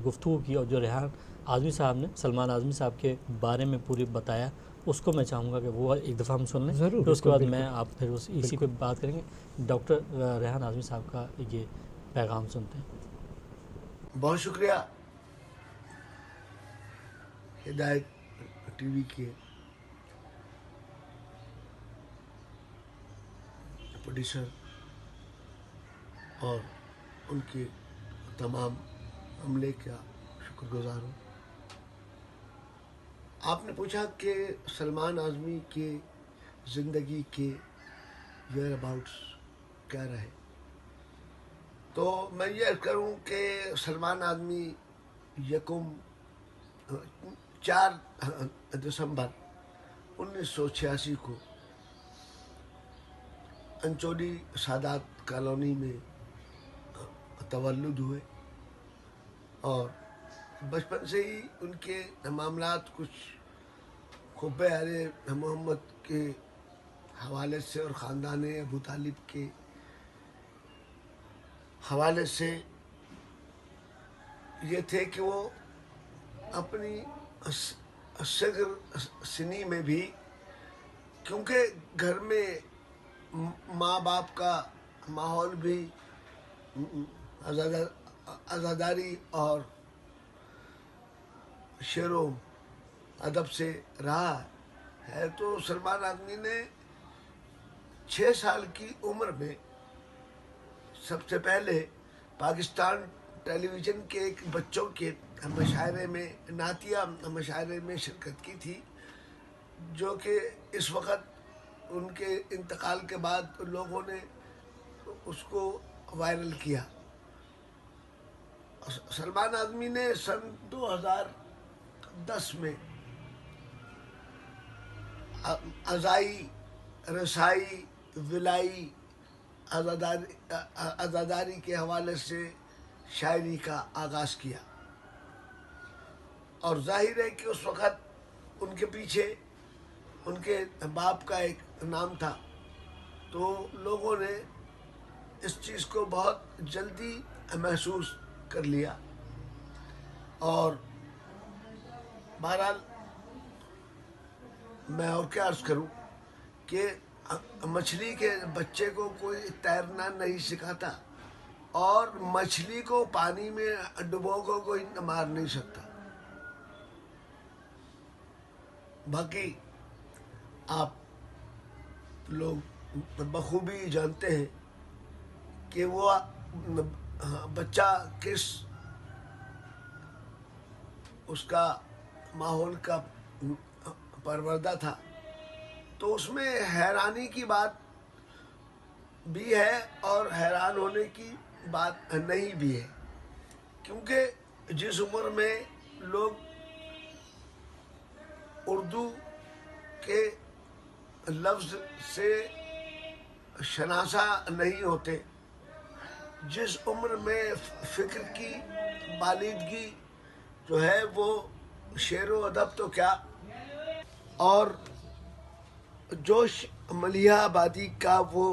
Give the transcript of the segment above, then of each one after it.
گفتگو کی اور جو ریحان اعظمی صاحب نے سلمان اعظمی صاحب کے بارے میں پوری بتایا، اس کو میں چاہوں گا کہ وہ ایک دفعہ ہم سن لیں، ضرور، پھر اس کے بعد بالکل، میں آپ پھر اسی پہ بات کریں گے۔ ڈاکٹر ریحان اعظمی صاحب کا یہ پیغام سنتے ہیں۔ بہت شکریہ ہدایت ٹی وی کے پروڈیوسر اور ان کے تمام عملے کا شکر گزار ہوں۔ آپ نے پوچھا کہ سلمان اعظمی کے زندگی کے ویئر اباؤٹس کیا رہے، تو میں یہ عرض کروں کہ سلمان اعظمی 4 دسمبر 1986 کو انچولی سادات کالونی میں تولد ہوئے، اور بچپن سے ہی ان کے معاملات کچھ حب آل محمد کے حوالے سے اور خاندان ابو طالب کے حوالے سے یہ تھے کہ وہ اپنی صغر سنی میں بھی، کیونکہ گھر میں ماں باپ کا ماحول بھی عزاداری اور شعر و ادب سے رہا ہے، تو سلمان اعظمی نے 6 سال کی عمر میں سب سے پہلے پاکستان ٹیلی ویژن کے ایک بچوں کے مشاعرے میں، نعتیہ مشاعرے میں شرکت کی تھی، جو کہ اس وقت ان کے انتقال کے بعد لوگوں نے اس کو وائرل کیا۔ سلمان اعظمی نے سن 2010 میں ازائی، رسائی، ولائی، عزاداری کے حوالے سے شاعری کا آغاز کیا، اور ظاہر ہے کہ اس وقت ان کے پیچھے ان کے باپ کا ایک نام تھا، تو لوگوں نے اس چیز کو بہت جلدی محسوس کر لیا، اور بہرحال میں اور کیا عرض کروں کہ مچھلی کے بچے کو کوئی تیرنا نہیں سکھاتا، اور مچھلی کو پانی میں ڈبو کو کوئی مار نہیں سکتا۔ باقی آپ لوگ بخوبی جانتے ہیں کہ وہ بچہ کس اس کا ماحول کا پروردہ تھا، تو اس میں حیرانی کی بات بھی ہے اور حیران ہونے کی بات نہیں بھی ہے، کیونکہ جس عمر میں لوگ اردو کے لفظ سے شناسا نہیں ہوتے، جس عمر میں فکر کی بالیدگی جو ہے وہ شعر و ادب تو کیا، اور جوش ملیحہ آبادی کا وہ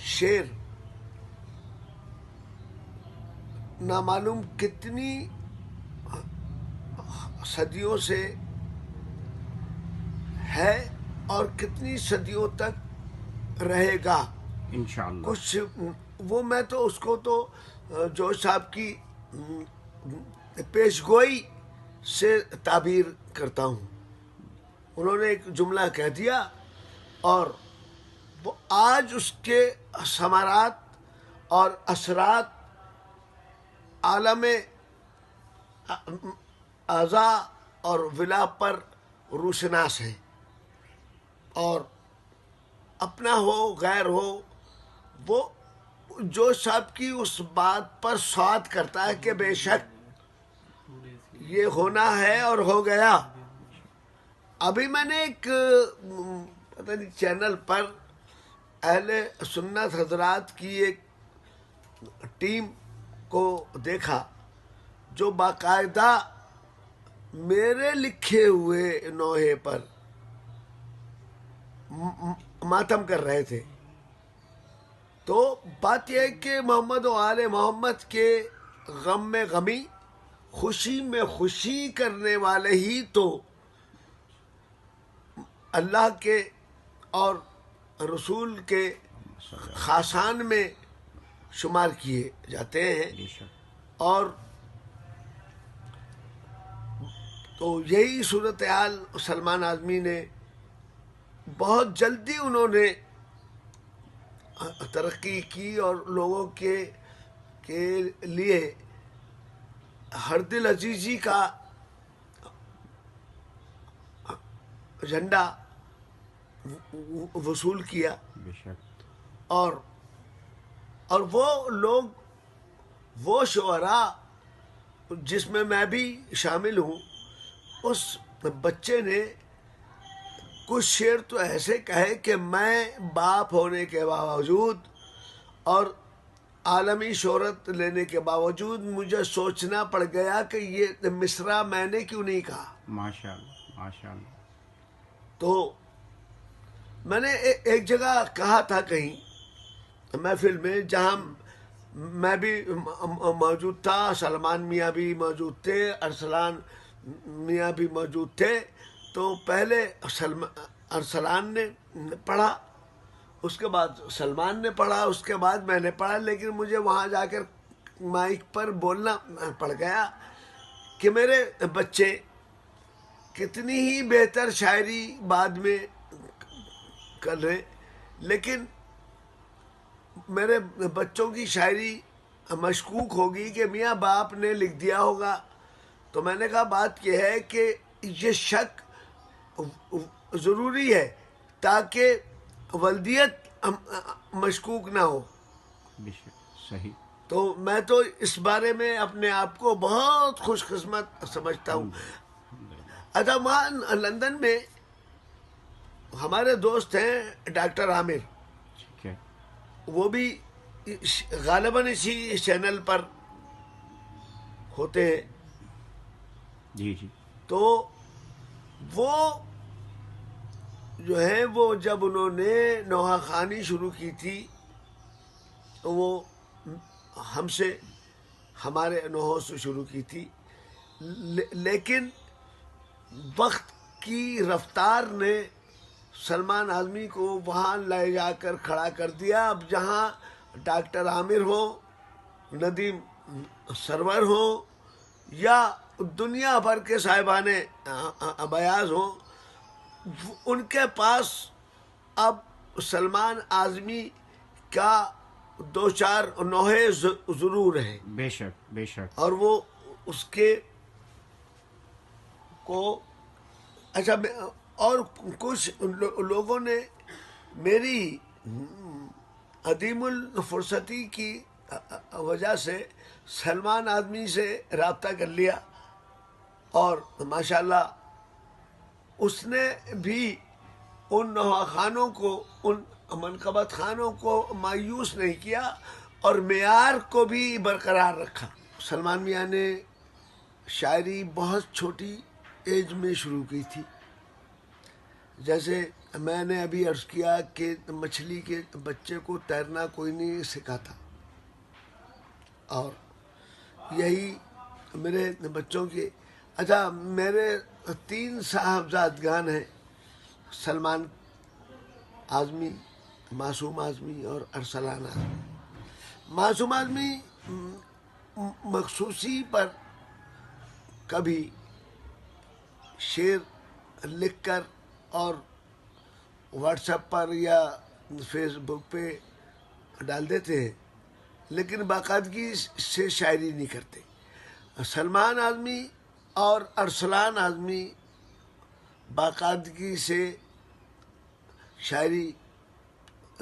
شعر نامعلوم کتنی صدیوں سے ہے اور کتنی صدیوں تک رہے گا انشاءاللہ۔ کچھ وہ میں تو اس کو تو جوش صاحب کی پیش گوئی سے تعبیر کرتا ہوں۔ انہوں نے ایک جملہ کہہ دیا اور وہ آج اس کے ثمرات اور اثرات عالم اعضاء اور ولا پر روشناس ہے، اور اپنا ہو غیر ہو وہ جو صاحب کی اس بات پر سوات کرتا ہے کہ بے شک یہ ہونا ہے اور ہو گیا۔ ابھی میں نے ایک پتہ نہیں چینل پر اہل سنت حضرات کی ایک ٹیم کو دیکھا جو باقاعدہ میرے لکھے ہوئے نوحے پر ماتم کر رہے تھے۔ تو بات یہ ہے کہ محمد و آل محمد کے غم میں غمی خوشی میں خوشی کرنے والے ہی تو اللہ کے اور رسول کے خاصان میں شمار کیے جاتے ہیں. بے شک. اور تو یہی صورتحال سلمان اعظمی نے بہت جلدی انہوں نے ترقی کی اور لوگوں کے لیے ہر دل عزیزی کا جھنڈا وصول کیا. بے شک. اور وہ لوگ، وہ شعراء جس میں بھی شامل ہوں، اس بچے نے کچھ شعر تو ایسے کہے کہ میں باپ ہونے کے باوجود اور عالمی شہرت لینے کے باوجود مجھے سوچنا پڑ گیا کہ یہ مصرع میں نے کیوں نہیں کہا. ماشاء اللہ ماشاء اللہ. تو میں نے ایک جگہ کہا تھا کہیں محفل میں، جہاں میں بھی موجود تھا، سلمان میاں بھی موجود تھے، ارسلان میاں بھی موجود تھے. تو پہلے ارسلان نے پڑھا، اس کے بعد سلمان نے پڑھا، اس کے بعد میں نے پڑھا. لیکن مجھے وہاں جا کر مائک پر بولنا پڑ گیا کہ میرے بچے کتنی ہی بہتر شاعری بعد میں کر رہے، لیکن میرے بچوں کی شاعری مشکوک ہوگی کہ میاں باپ نے لکھ دیا ہوگا. تو میں نے کہا بات یہ ہے کہ یہ شک ضروری ہے تاکہ ولدیت مشکوک نہ ہو. بے شک. صحیح. تو میں تو اس بارے میں اپنے آپ کو بہت خوش قسمت سمجھتا ہوں. اچھا، وہاں لندن میں ہمارے دوست ہیں ڈاکٹر عامر، ٹھیک ہے. وہ بھی غالباً اسی چینل پر ہوتے ہیں. جی جی. تو وہ جو ہے، وہ جب انہوں نے نوحہ خوانی شروع کی تھی تو وہ ہم سے، ہمارے نوحوں سے شروع کی تھی، لیکن وقت کی رفتار نے سلمان اعظمی کو وہاں لے جا کر کھڑا کر دیا. اب جہاں ڈاکٹر عامر ہو، ندیم سرور ہو، یا دنیا بھر کے صاحبان بیاض ہوں، ان کے پاس اب سلمان اعظمی کا دو چار نوحے ضرور ہیں. بے شک بے شک. اور وہ اس کے کو اچھا، اور کچھ لوگوں نے میری عدیم الفرصتی کی وجہ سے سلمان اعظمی سے رابطہ کر لیا، اور ماشاءاللہ اس نے بھی ان نوحہ خانوں کو، ان منقبت خانوں کو مایوس نہیں کیا اور معیار کو بھی برقرار رکھا. سلمان میاں نے شاعری بہت چھوٹی ایج میں شروع کی تھی. جیسے میں نے ابھی عرض کیا کہ مچھلی کے بچے کو تیرنا کوئی نہیں سکھاتا، اور یہی میرے بچوں کے، اچھا میرے 3 صاحبزادگان ہیں، سلمان اعظمی، معصوم اعظمی اور ارسلان اعظمی. معصوم اعظمی مخصوصی پر کبھی شعر لکھ کر اور واٹس ایپ پر یا فیس بک پہ ڈال دیتے ہیں، لیکن باقاعدگی سے شاعری نہیں کرتے. سلمان اعظمی اور ارسلان اعظمی باقاعدگی سے شاعری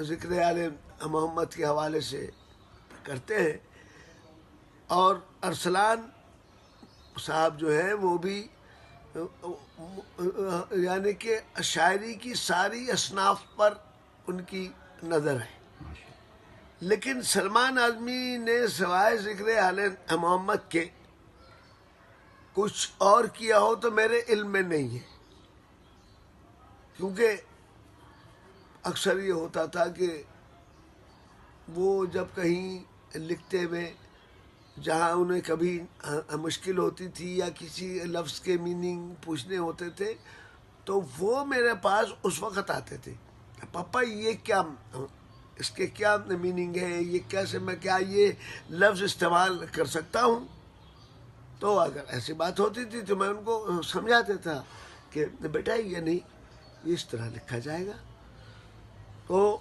ذکر آل محمد کے حوالے سے کرتے ہیں. اور ارسلان صاحب جو ہیں وہ بھی یعنی کہ شاعری کی ساری اصناف پر ان کی نظر ہے. لیکن سلمان اعظمی نے سوائے ذکر آل محمد کے کچھ اور کیا ہو تو میرے علم میں نہیں ہے، کیونکہ اکثر یہ ہوتا تھا کہ وہ جب کہیں لکھتے ہوئے جہاں انہیں کبھی مشکل ہوتی تھی یا کسی لفظ کے میننگ پوچھنے ہوتے تھے تو وہ میرے پاس اس وقت آتے تھے، پاپا یہ کیا، اس کے کیا میننگ ہے، یہ کیسے، میں کیا یہ لفظ استعمال کر سکتا ہوں؟ تو اگر ایسی بات ہوتی تھی تو میں ان کو سمجھاتا تھا کہ بیٹا یہ نہیں، یہ اس طرح لکھا جائے گا۔ تو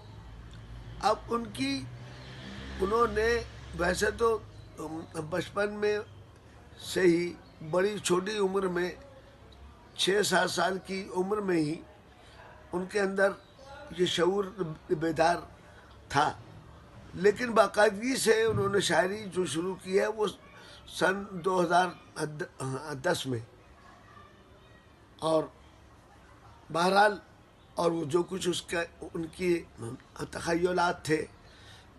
اب انہوں نے ویسے تو بچپن میں سے ہی بڑی چھوٹی عمر میں 6-7 سال کی عمر میں ہی ان کے اندر یہ شعور بیدار تھا، لیکن باقاعدگی سے انہوں نے شاعری جو شروع کی ہے وہ سن 2010 میں، اور بہرحال اور وہ جو کچھ ان کی تخیلات تھے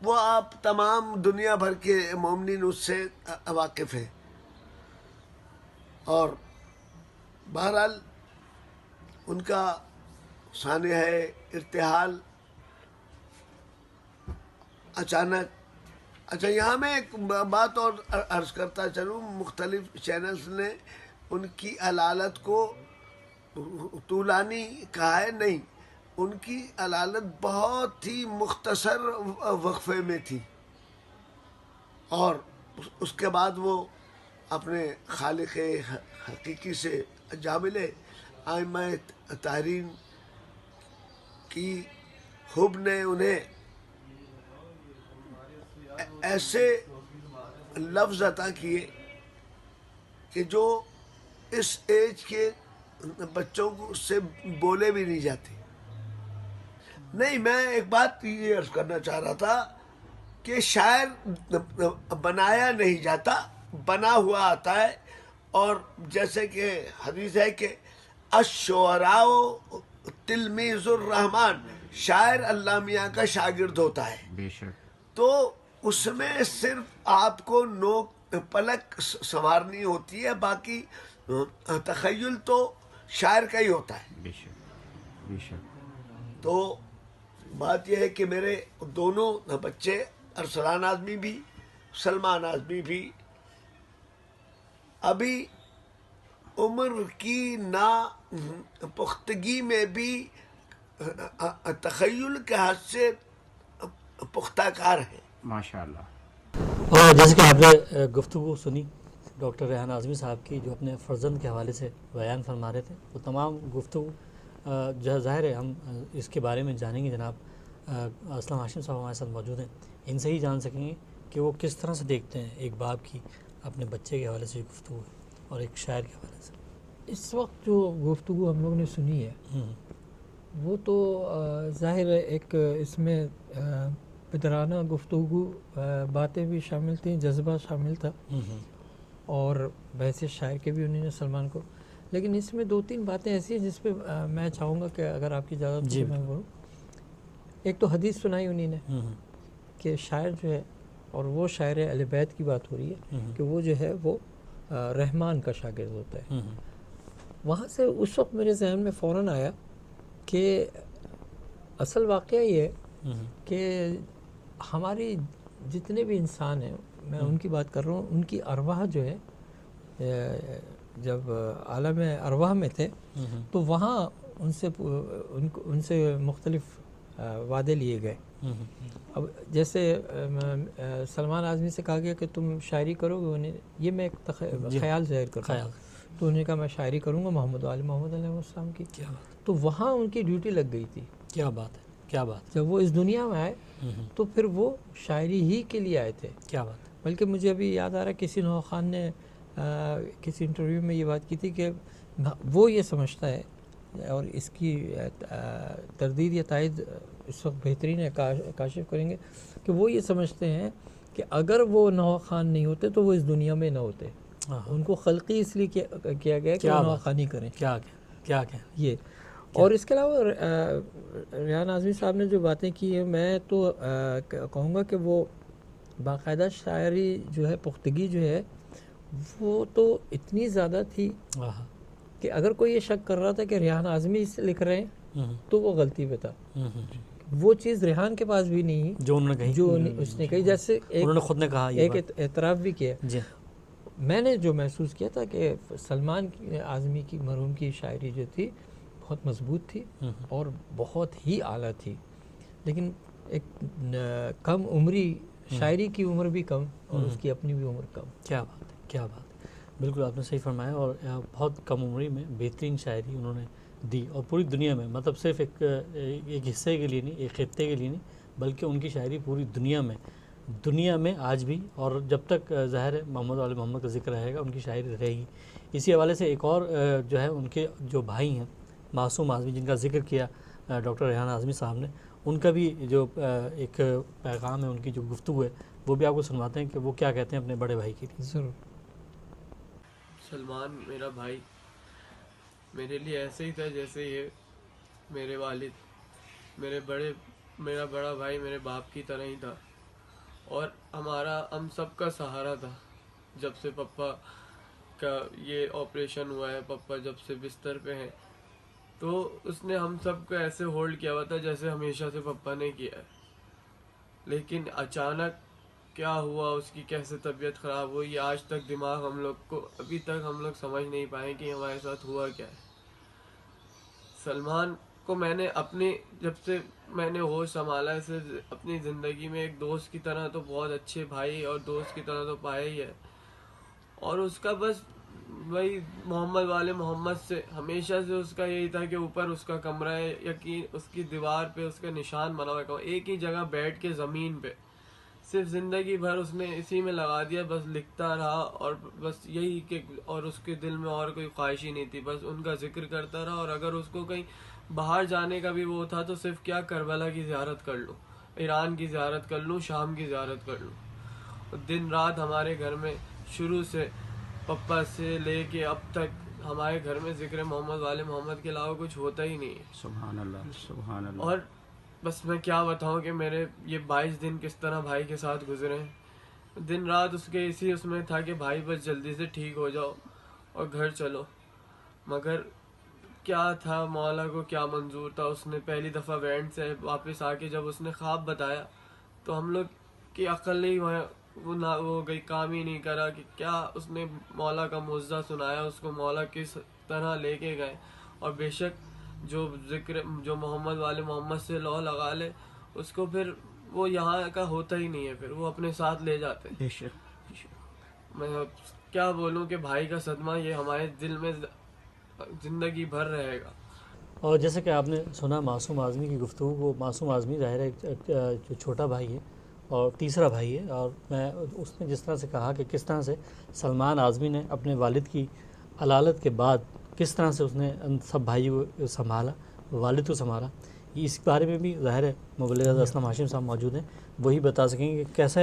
وہ آپ تمام دنیا بھر کے مومنین اس سے واقف ہیں، اور بہرحال ان کا سانحہ ارتحال اچانک۔ اچھا، یہاں میں ایک بات اور عرض کرتا چلوں، مختلف چینلز نے ان کی علالت کو طولانی کہا ہے، نہیں، ان کی علالت بہت ہی مختصر وقفے میں تھی، اور اس کے بعد وہ اپنے خالق حقیقی سے جا ملے۔ ائمہ طاہرین کی حب نے انہیں ایسے لفظ عطا کیے کہ جو اس ایج کے بچوں کو سے بولے بھی نہیں جاتے۔ نہیں، میں ایک بات یہ عرض کرنا چاہ رہا تھا کہ شاعر بنایا نہیں جاتا، بنا ہوا آتا ہے، اور جیسے کہ حدیث ہے کہ الشعراء تلمیذ الرحمن، شاعر اللہ میاں کا شاگرد ہوتا ہے، بے شک، تو اس میں صرف آپ کو نوک پلک سنوارنی ہوتی ہے، باقی تخیل تو شاعر کا ہی ہوتا ہے۔ بے شک، بے شک، تو بات یہ ہے کہ میرے دونوں بچے، ارسلان اعظمی بھی، سلمان اعظمی بھی، ابھی عمر کی نا پختگی میں بھی تخیل کے حد سے پختہ کار ہیں۔ ماشاء اللہ۔ اور جیسے کہ آپ نے گفتگو سنی ڈاکٹر ریحان اعظمی صاحب کی، جو اپنے فرزند کے حوالے سے بیان فرما رہے تھے، وہ تمام گفتگو جو ظاہر ہے ہم اس کے بارے میں جانیں گے۔ جناب اسلم ہاشم صاحب ہمارے ساتھ موجود ہیں، ان سے ہی جان سکیں گے کہ وہ کس طرح سے دیکھتے ہیں ایک باپ کی اپنے بچے کے حوالے سے گفتگو اور ایک شاعر کے حوالے سے۔ اس وقت جو گفتگو ہم لوگ نے سنی ہے وہ تو ظاہر ہے ایک اس میں پدرانہ گفتگو، باتیں بھی شامل تھیں، جذبہ شامل تھا، اور بحیثیت شاعر کے بھی انہوں نے سلمان کو، لیکن اس میں 2-3 باتیں ایسی ہیں جس پہ میں چاہوں گا کہ اگر آپ کی اجازت جی میں بولوں۔ ایک تو حدیث سنائی انہوں نے کہ شاعر جو ہے، اور وہ شاعر اہل بیت کی بات ہو رہی ہے کہ وہ جو ہے وہ رحمان کا شاگرد ہوتا ہے۔ وہاں سے اس وقت میرے ذہن میں فوراً آیا کہ اصل واقعہ یہ ہے کہ ہماری جتنے بھی انسان ہیں، میں ان کی بات کر رہا ہوں، ان کی ارواح جو ہے جب عالم ارواح میں تھے تو وہاں ان سے مختلف وعدے لیے گئے۔ اب جیسے سلمان اعظمی سے کہا گیا کہ تم شاعری کرو گے، انہیں یہ میں ایک خیال ظاہر کرتا ہوں، تو انہوں نے کہا میں شاعری کروں گا محمد علیہ السلام کی۔ تو وہاں ان کی ڈیوٹی لگ گئی تھی۔ کیا بات ہے، کیا بات۔ جب وہ اس دنیا میں آئے تو پھر وہ شاعری ہی کے لیے آئے تھے۔ کیا بات۔ بلکہ مجھے ابھی یاد آ رہا ہے کسی نوح خان نے کسی انٹرویو میں یہ بات کی تھی کہ وہ یہ سمجھتا ہے، اور اس کی تردید یا تائید اس وقت بہترین ہے، کاشف کریں گے، کہ وہ یہ سمجھتے ہیں کہ اگر وہ نوح خان نہیں ہوتے تو وہ اس دنیا میں نہ ہوتے۔ ان کو خلقی اس لیے کیا گیا کہ وہ نوح خانی کریں۔ کیا یہ اور اس کے علاوہ ریحان اعظمی صاحب نے جو باتیں کی ہیں، میں تو کہوں گا کہ وہ باقاعدہ شاعری جو ہے، پختگی جو ہے وہ تو اتنی زیادہ تھی کہ اگر کوئی یہ شک کر رہا تھا کہ ریحان اعظمی سے لکھ رہے ہیں تو وہ غلطی پہ تھا، وہ چیز ریحان کے پاس بھی نہیں جو انہوں نے کہی، جو اس نے کہی. جیسے انہوں نے خود نے کہا یہ ایک اعتراف بھی کیا. جی میں نے جو محسوس کیا تھا کہ سلمان اعظمی کی مرحوم کی شاعری جو تھی بہت مضبوط تھی اور بہت ہی اعلیٰ تھی، لیکن ایک کم عمری شاعری کی عمر بھی کم اور اس کی اپنی بھی عمر کم. کیا بات ہے، کیا بات ہے، بالکل آپ نے صحیح فرمایا. اور بہت کم عمری میں بہترین شاعری انہوں نے دی، اور پوری دنیا میں، مطلب صرف ایک حصے کے لیے نہیں، ایک خطے کے لیے نہیں، بلکہ ان کی شاعری پوری دنیا میں آج بھی، اور جب تک ظاہر ہے محمد ولی محمد کا ذکر رہے گا ان کی شاعری رہے گی. اسی حوالے سے ایک اور جو ہے ان کے جو بھائی ہیں معصوم اعظمی، جن کا ذکر کیا ڈاکٹر ریحان اعظمی صاحب نے، ان کا بھی جو ایک پیغام ہے، ان کی جو گفتگو ہے، وہ بھی آپ کو سنواتے ہیں کہ وہ کیا کہتے ہیں اپنے بڑے بھائی کے لیے. ضرور. سلمان میرا بھائی میرے لیے ایسے ہی تھا جیسے یہ میرے والد، میرا بڑا بھائی میرے باپ کی طرح ہی تھا، اور ہم سب کا سہارا تھا. جب سے پپا کا یہ آپریشن ہوا ہے، پپا جب سے بستر پہ ہیں، تو اس نے ہم سب کو ایسے ہولڈ کیا ہوا تھا جیسے ہمیشہ سے پپا نے کیا ہے. لیکن اچانک کیا ہوا، اس کی کیسے طبیعت خراب ہوئی، یہ آج تک دماغ ہم لوگ کو، ابھی تک ہم لوگ سمجھ نہیں پائے کہ ہمارے ساتھ ہوا کیا ہے. سلمان کو میں نے جب سے میں نے ہوش سنبھالا ہے، اپنی زندگی میں ایک دوست کی طرح تو، بہت اچھے بھائی اور دوست کی طرح تو پایا ہی ہے. اور اس کا بس وہی محمد والے محمد سے ہمیشہ سے اس کا یہی تھا کہ اوپر اس کا کمرہ ہے، یقین اس کی دیوار پہ اس کا نشان بنا ہوا ہے، ایک ہی جگہ بیٹھ کے زمین پہ صرف زندگی بھر اس نے اسی میں لگا دیا، بس لکھتا رہا، اور بس یہی کہ، اور اس کے دل میں اور کوئی خواہش ہی نہیں تھی، بس ان کا ذکر کرتا رہا. اور اگر اس کو کہیں باہر جانے کا بھی وہ تھا تو صرف کیا، کربلا کی زیارت کر لوں، ایران کی زیارت کر لوں، شام کی زیارت کر لوں. دن رات ہمارے گھر میں شروع سے پپا سے لے کے اب تک ہمارے گھر میں ذکر محمد والے محمد کے علاوہ کچھ ہوتا ہی نہیں ہے. سبحان اللہ، سبحان اللہ. اور بس میں کیا بتاؤں کہ میرے یہ 22 دن کس طرح بھائی کے ساتھ گزرے ہیں. دن رات اس میں تھا کہ بھائی بس جلدی سے ٹھیک ہو جاؤ اور گھر چلو. مگر کیا تھا، مولا کو کیا منظور تھا. اس نے پہلی دفعہ وینٹ سے واپس آ کے جب اس نے خواب بتایا تو ہم لوگ کی عقل نہیں وہ گئی، کام ہی نہیں کرا کہ کیا اس نے مولا کا معجزہ سنایا، اس کو مولا کس طرح لے کے گئے. اور بے شک جو محمد والے محمد سے لو لگا لے، اس کو پھر وہ یہاں کا ہوتا ہی نہیں ہے، پھر وہ اپنے ساتھ لے جاتے. بے شک. میں کیا بولوں کہ بھائی کا صدمہ یہ ہمارے دل میں زندگی بھر رہے گا. اور جیسے کہ آپ نے سنا معصوم اعظمی کی گفتگو کو، معصوم اعظمی ظاہر ہے جو چھوٹا بھائی ہے اور تیسرا بھائی ہے، اور اس نے جس طرح سے کہا کہ کس طرح سے سلمان اعظمی نے اپنے والد کی علالت کے بعد کس طرح سے اس نے ان سب بھائی کو سنبھالا، والد کو سنبھالا، اس بارے میں بھی ظاہر ہے مبلغ اسلم ہاشم صاحب موجود ہیں، وہی بتا سکیں گے کہ کیسا